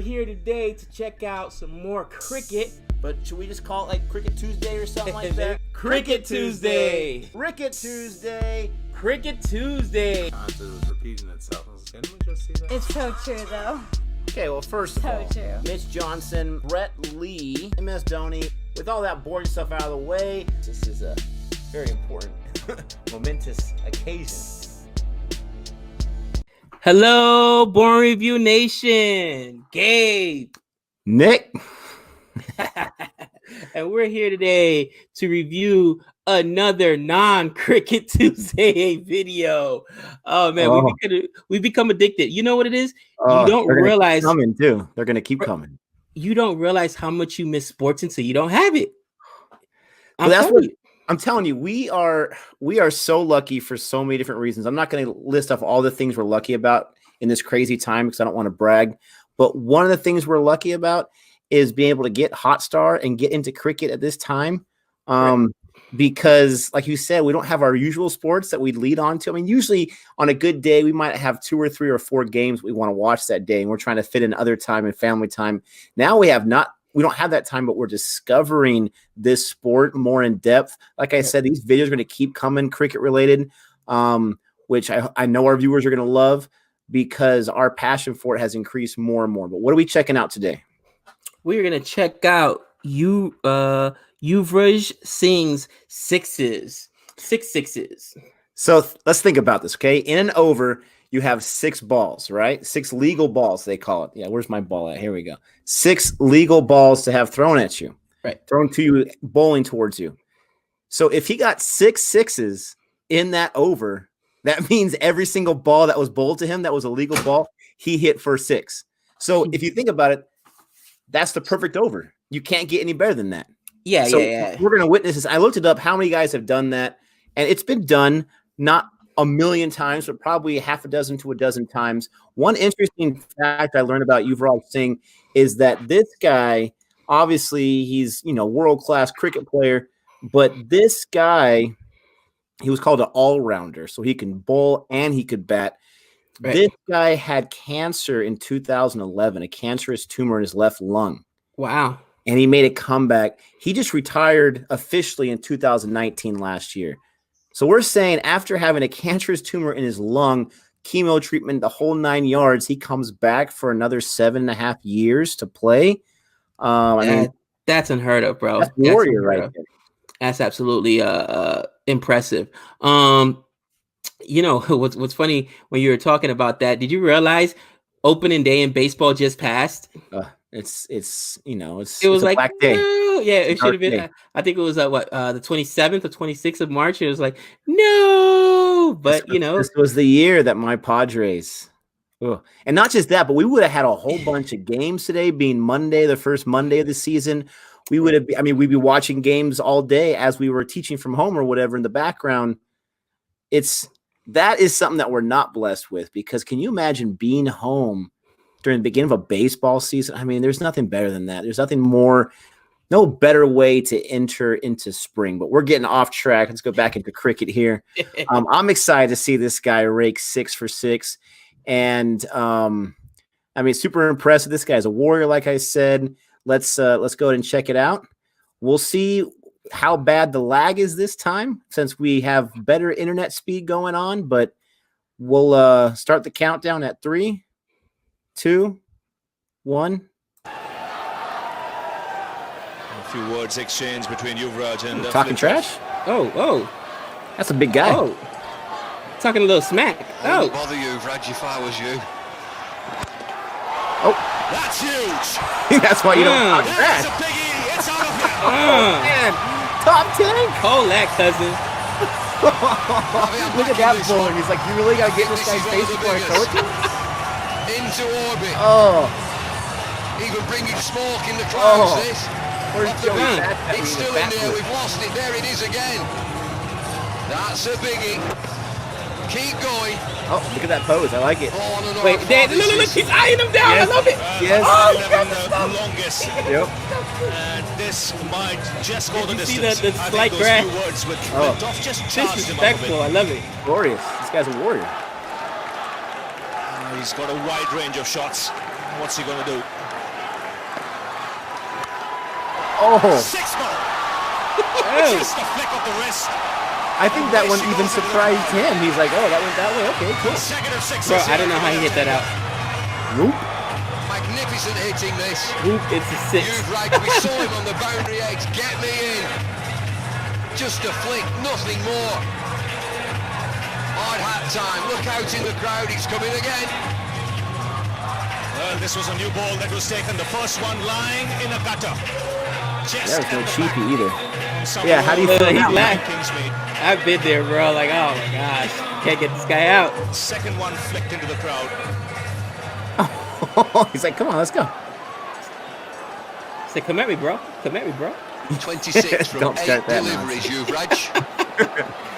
here today to check out some more cricket. But should we just call it like Cricket Tuesday or something like that? Cricket Tuesday. Cricket Tuesday. Cricket Tuesday. It was repeating itself. Didn't we just see that? It's so true, though. Okay, well, first of all, true. Mitch Johnson, Brett Lee, MS Dhoni, with all that boring stuff out of the way, this is a very important, momentous occasion. Hello, Born Review Nation. Gabe. Nick. And we're here today to review another non-Cricket Tuesday video. Oh man, we've become addicted. You know what it is? You don't realize coming too. They're gonna keep coming. You don't realize how much you miss sports until you don't have it. I'm telling you, we are so lucky for so many different reasons. I'm not going to list off all the things we're lucky about in this crazy time because I don't want to brag. But one of the things we're lucky about is being able to get Hotstar and get into cricket at this time. Because like you said, we don't have our usual sports that we lead on to. I mean, usually on a good day, we might have 2 or 3 or 4 games we want to watch that day. And we're trying to fit in other time and family time. Now we don't have that time, but we're discovering this sport more in depth. Like I said, these videos are going to keep coming cricket related, which I know our viewers are going to love because our passion for it has increased more and more. But what are we checking out today? We're going to check out Yuvraj Singh's six sixes. So let's think about this, okay? In and over, you have 6 balls, right? 6 legal balls, they call it. Yeah, where's my ball at? Here we go. 6 legal balls to have thrown at you. Right. Thrown to you, bowling towards you. So if he got 6 sixes in that over, that means every single ball that was bowled to him that was a legal ball, he hit for 6. So if you think about it, that's the perfect over. You can't get any better than that. Yeah. We're going to witness this. I looked it up how many guys have done that, and it's been done not a million times, but probably half a dozen to a dozen times. One interesting fact I learned about Yuvraj Singh is that this guy, obviously he's, world-class cricket player, but this guy, he was called an all-rounder, so he can bowl and he could bat. Right. This guy had cancer in 2011, a cancerous tumor in his left lung. Wow. And he made a comeback. He just retired officially in 2019 last year. So we're saying after having a cancerous tumor in his lung, chemo treatment, the whole 9 yards, he comes back for another 7.5 years to play. That's unheard of, bro. That's warrior right there. That's absolutely impressive. What's funny when you were talking about that? Did you realize opening day in baseball just passed? It was like black day. No. Yeah, it should have been. I think it was the 27th or 26th of March. It was like no, but this was the year that my Padres. And not just that, but we would have had a whole bunch of games today. Being Monday, the first Monday of the season, we'd be watching games all day as we were teaching from home or whatever in the background. That is something that we're not blessed with because can you imagine being home during the beginning of a baseball season? I mean, there's nothing better than that. There's no better way to enter into spring, but we're getting off track. Let's go back into cricket here. I'm excited to see this guy rake 6 for 6. And super impressive. This guy's a warrior, like I said. Let's go ahead and check it out. We'll see how bad the lag is this time since we have better internet speed going on, but we'll start the countdown at 3, 2, 1. A few words exchanged between Yuvraj and talking trash. Oh, that's a big guy. Oh, talking a little smack. Oh, bother you, Yuvraj, if I was you. Oh, that's huge. That's why you don't talk trash. That's a biggie. It's out of here. Oh man, top 10. Call that, cousin. Look at that bowling. He's like, you really gotta get this guy's face before I throw it to him? Into orbit. Oh. Even bringing smoke in the clouds, this. It's still in there. We've lost it. There it is again. That's a biggie. Keep going. Oh, look at that pose. I like it. Wait, look, he's eyeing him down. Yes. I love it. Yes. Oh, the longest. Yep. And this might just go the distance. See the slight grab. Just disrespectful. I love it. Glorious. This guy's a warrior. He's got a wide range of shots. What's he going to do? Oh. 6 more. Oh. Just a flick of the wrist. I think that one even surprised him. He's like, oh, that went that way. Okay, cool. Second of 6. Bro, I don't know how he hit that out. Nope. Magnificent hitting this. Oop, it's a 6. Yuvraj, we saw him on the boundary edge. Get me in. Just a flick, nothing more. Hard hat time. Look out in the crowd. He's coming again. Well, this was a new ball that was taken. The first one lying in a gutter. That was no cheapie either. Yeah, how do you feel He now? laughed. I've been there, bro. Like, oh my gosh, can't get this guy out. Second one flicked into the crowd. He's like, come on, let's go. Say, come at me, bro. Come at me, bro. 26 from Don't 8 start that deliveries, Yuvraj.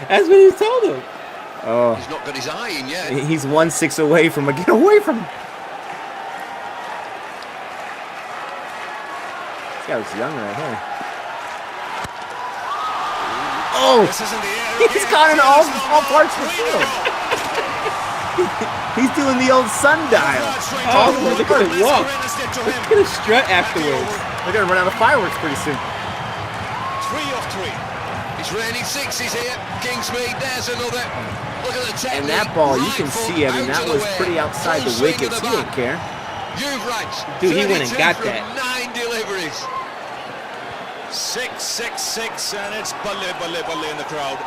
That's what he told him. Oh, He's not got his eye in yet. he's 1-6 away from a get away from him. This guy looks young right here. Oh, This is in the air. he's got in all parts of the field. He's doing the old sundial. Oh, look at the walk. Look at the strut afterwards. They're gonna run out of fireworks pretty soon. 3 of 3. It's raining sixes here. Kingsmead, there's another. Look at the technique. And that ball, you can Right foot see, I mean, out that of the was way. pretty outside Full the swing of wickets. the He didn't bat. care. Yuvraj, Dude, he went and 32 got from that. 9 deliveries. 6, 6, 6, and it's balle, balle, balle in the crowd.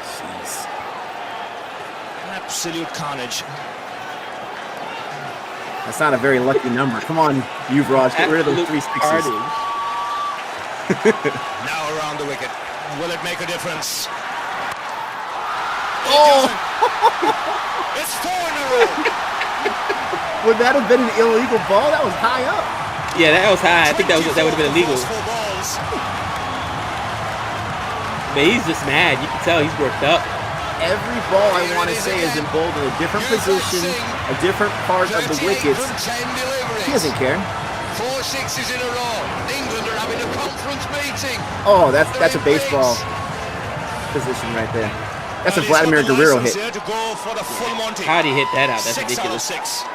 Jeez. Absolute carnage. That's not a very lucky number. Come on, Yuvraj, get rid of those 3 sixes. Carnage. Now around the wicket. Will it make a difference? Oh! It's 4 in a row. Would that have been an illegal ball? That was high up. Yeah, that was high. I think that would have been illegal. 4 balls. But he's just mad. You can tell he's worked up. Every ball, I want to say, is in bold in a different position, a different part of the 38 wickets. from 10 deliveries. He doesn't care. 4 sixes in a row. England are having a conference meeting. Oh, that's a baseball position right there. That's a Vladimir Guerrero hit. Here to go for the full Monty. How'd he hit that out? That's 6 ridiculous. out of 6.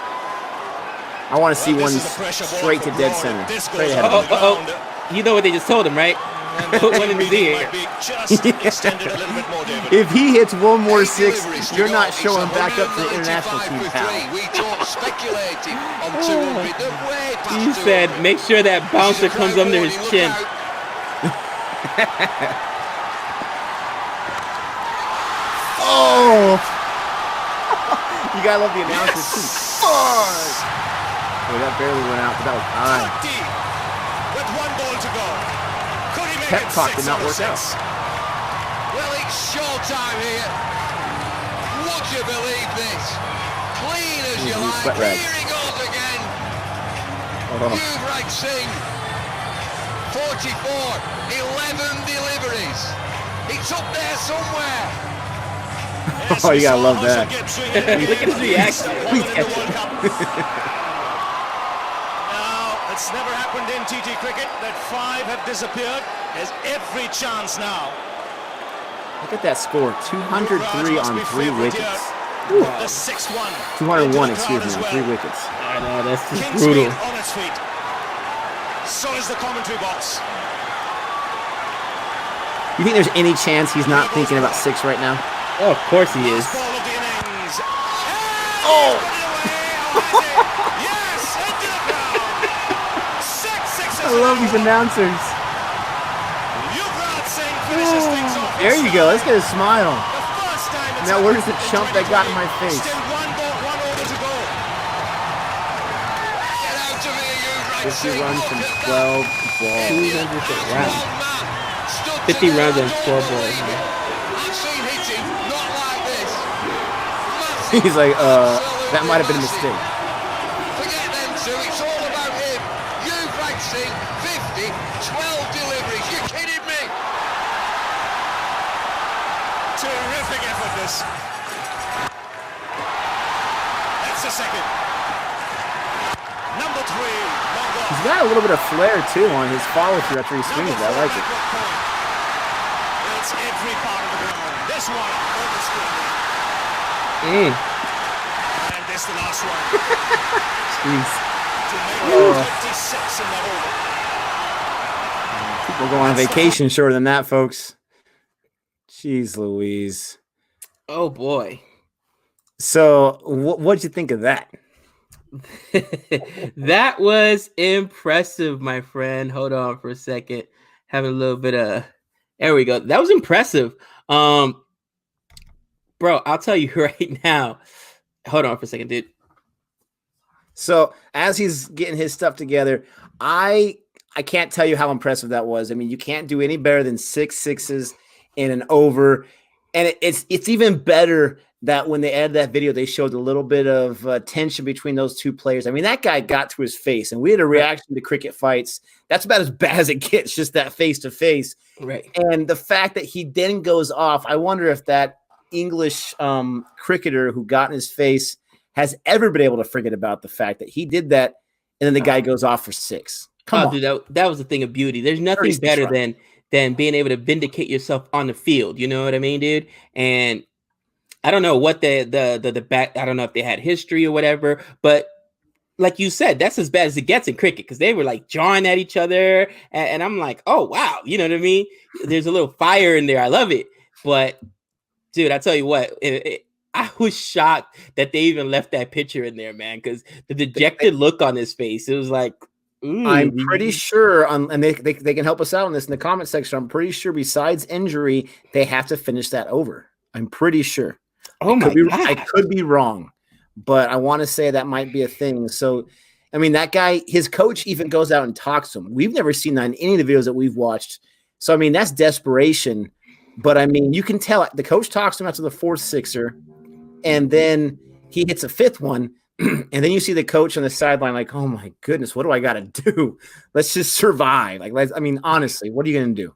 I want to see Well, one this is the pressure ball straight to for dead Rory. center. This Straight goes ahead on of the him. ground. You know what they just told him, right? And the Put one in his lead ear. might be just extended a little bit more, David. If he hits one more 6, Deliveries to you're go. not It's showing back up to the 195 international team, for pal. 3. We talked speculating on 200. They're way past He 200. said, make sure that bouncer This is a comes crowd under his warning, chin. look out. Oh! You gotta love the announcers too. Fuck! Oh, that barely went out, but that was high. 20 with 1 ball to go. Could he make Pep it talk 6 did not out of work 6? out. Well, it's showtime here. Would you believe this? Clean as you Ooh, like. sweat rag. Here he goes again. Oh. Yuvraj Singh, 44, 11 deliveries. It's up there somewhere. Yes, Oh, we you gotta saw love Usher that. get swinging. Look at his reaction. Won the World Cup. Now, it's never happened in TT cricket that 5 have disappeared. There's every chance now. Look at that score, 203 on 3 wickets. The 6-1. 201, excuse me, on 3 wickets. I know, that's just Kingsmead brutal. on its feet. So is the commentary box. You think there's any chance he's not thinking about 6 right now? Oh, of course he is. Last ball of the innings. Oh! Yes, into the crowd. 6 sixes. I love these announcers. Yuvraj Singh finishes things off. There you go, let's get a smile. The first time it's Now, where's the happened in chump that got in my 2020. face? Still 1 ball, 1 over to go. Get out of here, Yuvraj 50 Singh. runs Look from at 12 that. balls. 200 rounds. One man stood 50 to runs the on 4 door. balls, man. I've seen hitting not like this. Massive, He's like, that absolutely might have been a massive. mistake. Forget them two, it's all about him. Yuvraj Singh, 50, 12 deliveries. You kidding me? Terrific effort this. That's the second. Number 3, long ball. He's got a little bit of flair, too, on his follow-through after he swings it. I like it. It's every part of the ground. This one over screen. Mm. And this the last one. Jeez. To make 26 in the hole. People go on vacation shorter than that, folks. Jeez Louise. Oh boy. So what'd you think of that? That was impressive, my friend. Hold on for a second. Having a little bit of, there we go. That was impressive. Bro, I'll tell you right now. Hold on for a second, dude. So as he's getting his stuff together, I can't tell you how impressive that was. I mean, you can't do any better than 6 sixes in an over. And it's even better that when they added that video, they showed a little bit of tension between those two players. I mean, that guy got to his face, and we had a reaction to cricket fights. That's about as bad as it gets, just that face-to-face. Right. And the fact that he then goes off, I wonder if that English cricketer who got in his face has ever been able to forget about the fact that he did that, and then the guy goes off for 6. Come on. Dude, that was a thing of beauty. There's nothing better than being able to vindicate yourself on the field. You know what I mean, dude? And I don't know what the back. I don't know if they had history or whatever, but like you said, that's as bad as it gets in cricket because they were like jawing at each other, and I'm like, oh wow, you know what I mean? There's a little fire in there. I love it, but dude, I tell you what, I was shocked that they even left that picture in there, man, because the dejected look on his face, it was like. I'm pretty sure, and they can help us out on this in the comment section. I'm pretty sure, besides injury, they have to finish that over. I'm pretty sure. Oh my God. I could be wrong, but I want to say that might be a thing. So, I mean, that guy, his coach even goes out and talks to him. We've never seen that in any of the videos that we've watched. So, I mean, that's desperation. But, I mean, you can tell the coach talks to him after the 4th sixer, and then he hits a 5th one. And then you see the coach on the sideline like, oh, my goodness, what do I got to do? Let's just survive. Honestly, what are you going to do?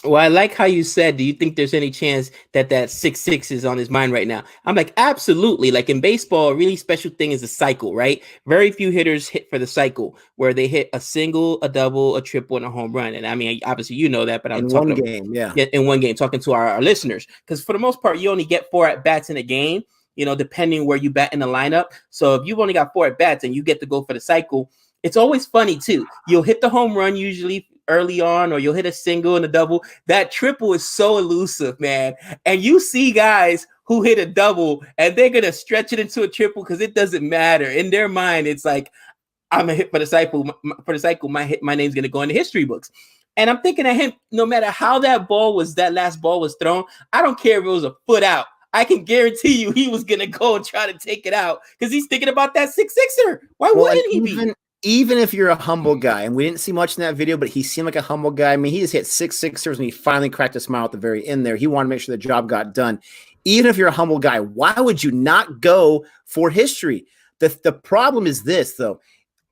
Well, I like how you said, do you think there's any chance that 6-6 is on his mind right now? I'm like, absolutely. Like in baseball, a really special thing is a cycle, right? Very few hitters hit for the cycle where they hit a single, a double, a triple, and a home run. And I mean, obviously, you know that, but I'm talking in one game, talking to our listeners. Because for the most part, you only get 4 at-bats in a game, depending where you bat in the lineup. So if you've only got 4 at-bats and you get to go for the cycle, it's always funny, too. You'll hit the home run usually early on, or you'll hit a single and a double. That triple is so elusive, man. And you see guys who hit a double and they're going to stretch it into a triple because it doesn't matter. In their mind, it's like, I'm a hit for the cycle. My name's going to go in the history books. And I'm thinking of him, no matter how that last ball was thrown, I don't care if it was a foot out. I can guarantee you he was going to go and try to take it out because he's thinking about that 6-6er. Why wouldn't he be? Even if you're a humble guy, and we didn't see much in that video, but he seemed like a humble guy. I mean, he just hit 6 sixers and he finally cracked a smile at the very end there. He wanted to make sure the job got done. Even if you're a humble guy, why would you not go for history? The problem is this, though.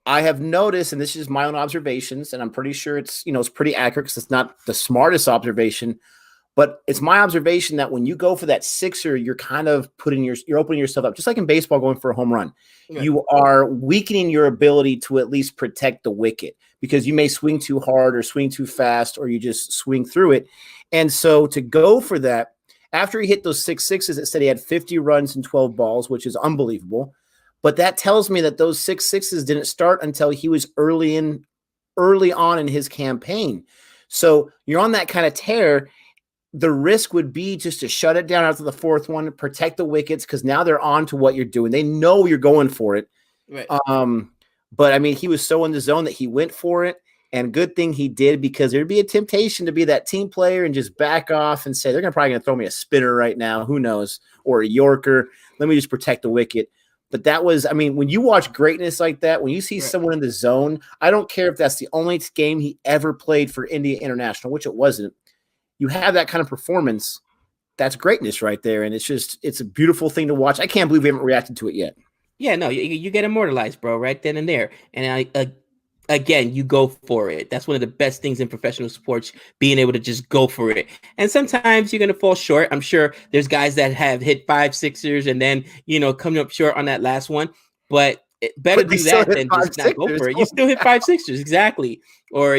I have noticed, and this is my own observations, and I'm pretty sure it's pretty accurate because it's not the smartest observation, but it's my observation that when you go for that sixer, you're kind of you're opening yourself up, just like in baseball going for a home run. Yeah. You are weakening your ability to at least protect the wicket because you may swing too hard or swing too fast, or you just swing through it. And so to go for that, after he hit those 6 sixes, it said he had 50 runs and 12 balls, which is unbelievable. But that tells me that those 6 sixes didn't start until he was early on in his campaign. So you're on that kind of tear. The risk would be just to shut it down after the 4th one, protect the wickets, because now they're on to what you're doing. They know you're going for it. Right. But, I mean, he was so in the zone that he went for it, and good thing he did because there'd be a temptation to be that team player and just back off and say, they're probably going to throw me a spinner right now, who knows, or a Yorker. Let me just protect the wicket. But that was, I mean, when you watch greatness like that, when you see someone in the zone, I don't care if that's the only game he ever played for India International, which it wasn't. You have that kind of performance, that's greatness right there. And it's a beautiful thing to watch. I can't believe we haven't reacted to it yet. Yeah, no, you get immortalized, bro, right then and there. And again, you go for it. That's one of the best things in professional sports, being able to just go for it. And sometimes you're going to fall short. I'm sure there's guys that have hit 5 sixers and then, coming up short on that last one. But better do that than just not go for it. You still hit 5 sixers, exactly. Or,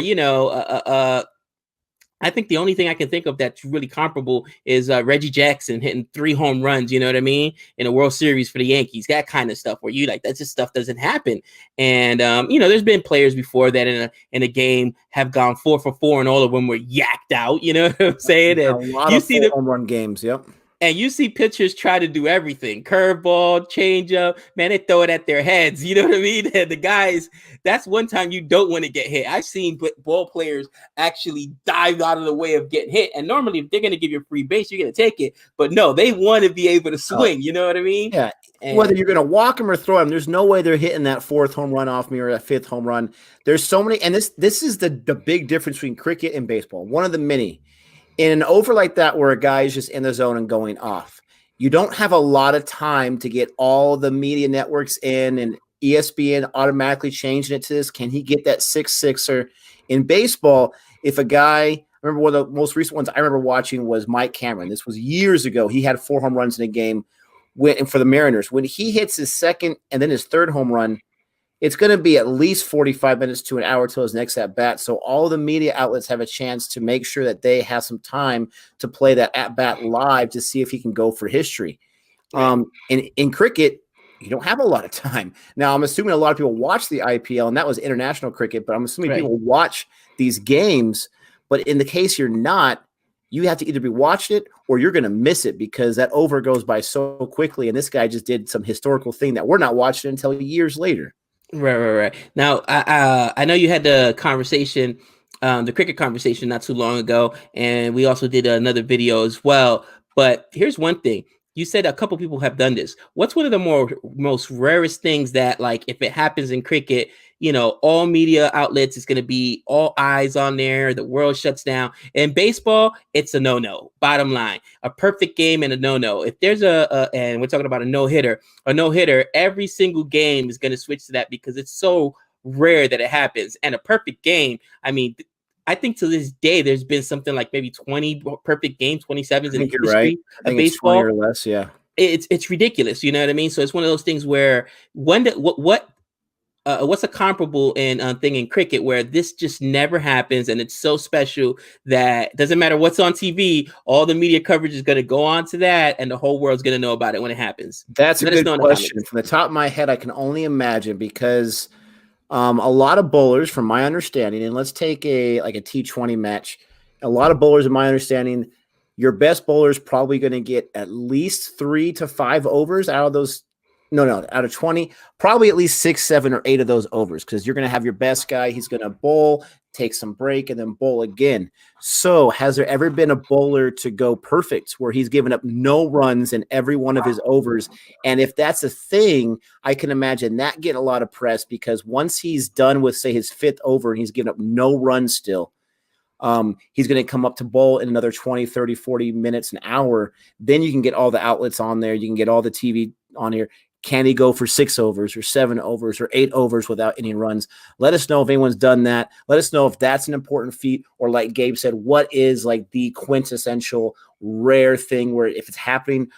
I think the only thing I can think of that's really comparable is Reggie Jackson hitting 3 home runs, you know what I mean, in a World Series for the Yankees. That kind of stuff where you like that just stuff doesn't happen. And there's been players before that in a game have gone 4 for 4 and all of them were yacked out. You know what I'm saying? And A lot you of see the home run games. Yep. and you see pitchers try to do everything, curveball, changeup, man, they throw it at their heads. You know what I mean? The guys, that's one time you don't want to get hit. I've seen ball players actually dive out of the way of getting hit. And normally, if they're going to give you a free base, you're going to take it. But no, they want to be able to swing. You know what I mean? Yeah. And whether you're going to walk them or throw them, there's no way they're hitting that 4th home run off me or that 5th home run. There's so many. And this is the big difference between cricket and baseball. One of the many. In an over like that where a guy is just in the zone and going off, you don't have a lot of time to get all the media networks in and ESPN automatically changing it to this. Can he get that 6-6er? In baseball, if a guy, I remember one of the most recent ones I remember watching was Mike Cameron. This was years ago. He had 4 home runs in a game for the Mariners. When he hits his 2nd and then his 3rd home run, it's going to be at least 45 minutes to an hour till his next at bat. So all the media outlets have a chance to make sure that they have some time to play that at bat live to see if he can go for history. In cricket, you don't have a lot of time. Now, I'm assuming a lot of people watch the IPL, and that was international cricket, but I'm assuming people watch these games. But in the case you're not, you have to either be watching it or you're going to miss it because that over goes by so quickly. And this guy just did some historical thing that we're not watching until years later. Right. Now, I know you had the conversation, the cricket conversation not too long ago, and we also did another video as well. But here's one thing. You said a couple people have done this. What's one of the most rarest things that, like, if it happens in cricket, all media outlets, it's going to be all eyes on there. The world shuts down. In baseball, it's a no-no. Bottom line, a perfect game and a no-no. If there's and we're talking about a no-hitter, every single game is going to switch to that because it's so rare that it happens. And a perfect game, I mean, I think to this day, there's been something like maybe 20 perfect games, 27s in the history right. I think of baseball. It's 20 or less, yeah. It's ridiculous. You know what I mean? So it's one of those things where what's a comparable thing in cricket where this just never happens and it's so special that it doesn't matter what's on TV, all the media coverage is going to go on to that and the whole world's going to know about it when it happens. That's a good question. From the top of my head, I can only imagine because a lot of bowlers, from my understanding, and let's take a T20 match, a lot of bowlers, in my understanding, your best bowler is probably going to get at least 3 to 5 overs out of those. Out of 20, probably at least 6, 7, or 8 of those overs because you're going to have your best guy. He's going to bowl, take some break, and then bowl again. So has there ever been a bowler to go perfect where he's given up no runs in every one of his overs? And if that's a thing, I can imagine that getting a lot of press because once he's done with, say, his 5th over and he's given up no runs still, he's going to come up to bowl in another 20, 30, 40 minutes, an hour. Then you can get all the outlets on there. You can get all the TV on here. Can he go for 6 overs or 7 overs or 8 overs without any runs? Let us know if anyone's done that. Let us know if that's an important feat or, like Gabe said, what is like the quintessential rare thing where if it's happening,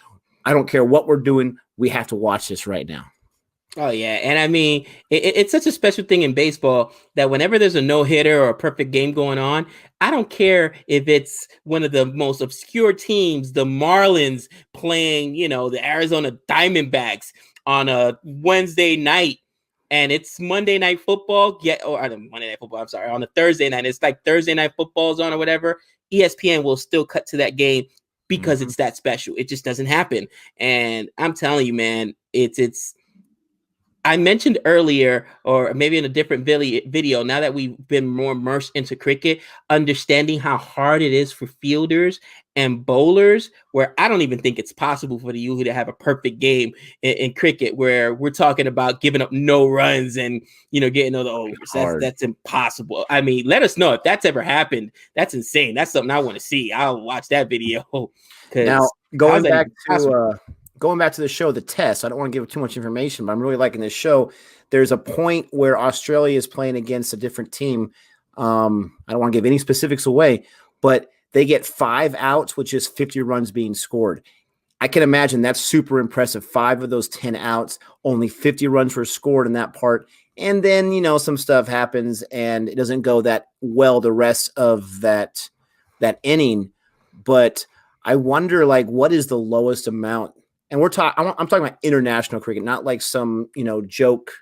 I don't care what we're doing, we have to watch this right now. Oh, yeah. And I mean, it's such a special thing in baseball that whenever there's a no-hitter or a perfect game going on, I don't care if it's one of the most obscure teams, the Marlins playing, the Arizona Diamondbacks on a Wednesday night and it's Monday Night Football. Monday Night Football, I'm sorry, on a Thursday night. It's like Thursday Night Football's on or whatever. ESPN will still cut to that game because it's that special. It just doesn't happen. And I'm telling you, man, it's I mentioned earlier, or maybe in a different video, now that we've been more immersed into cricket, understanding how hard it is for fielders and bowlers, where I don't even think it's possible for the Yuhu to have a perfect game in cricket, where we're talking about giving up no runs and, getting other overs. That's impossible. I mean, let us know if that's ever happened. That's insane. That's something I want to see. I'll watch that video. Now, going back to the show, The Test, I don't want to give too much information, but I'm really liking this show. There's a point where Australia is playing against a different team. I don't want to give any specifics away, but they get 5 outs, which is 50 runs being scored. I can imagine that's super impressive. 5 of those 10 outs, only 50 runs were scored in that part. And then, some stuff happens and it doesn't go that well the rest of that inning. But I wonder, like, what is the lowest amount? And I'm talking about international cricket, not like some, joke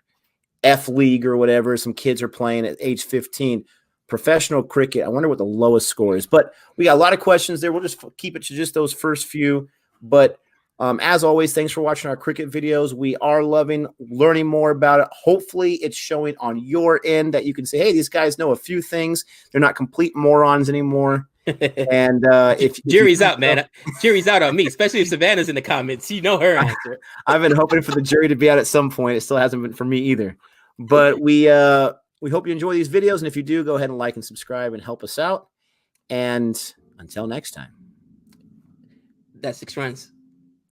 F league or whatever some kids are playing at age 15. Professional cricket, I wonder what the lowest score is. But we got a lot of questions there. We'll just keep it to just those first few. But as always, thanks for watching our cricket videos. We are loving learning more about it. Hopefully it's showing on your end that you can say, hey, these guys know a few things. They're not complete morons anymore. And if jury's out, man. Jury's out on me, especially if Savannah's in the comments. You know her answer. I've been hoping for the jury to be out at some point. It still hasn't been for me either. But we hope you enjoy these videos. And if you do, go ahead and like and subscribe and help us out. And until next time. That's 6 runs.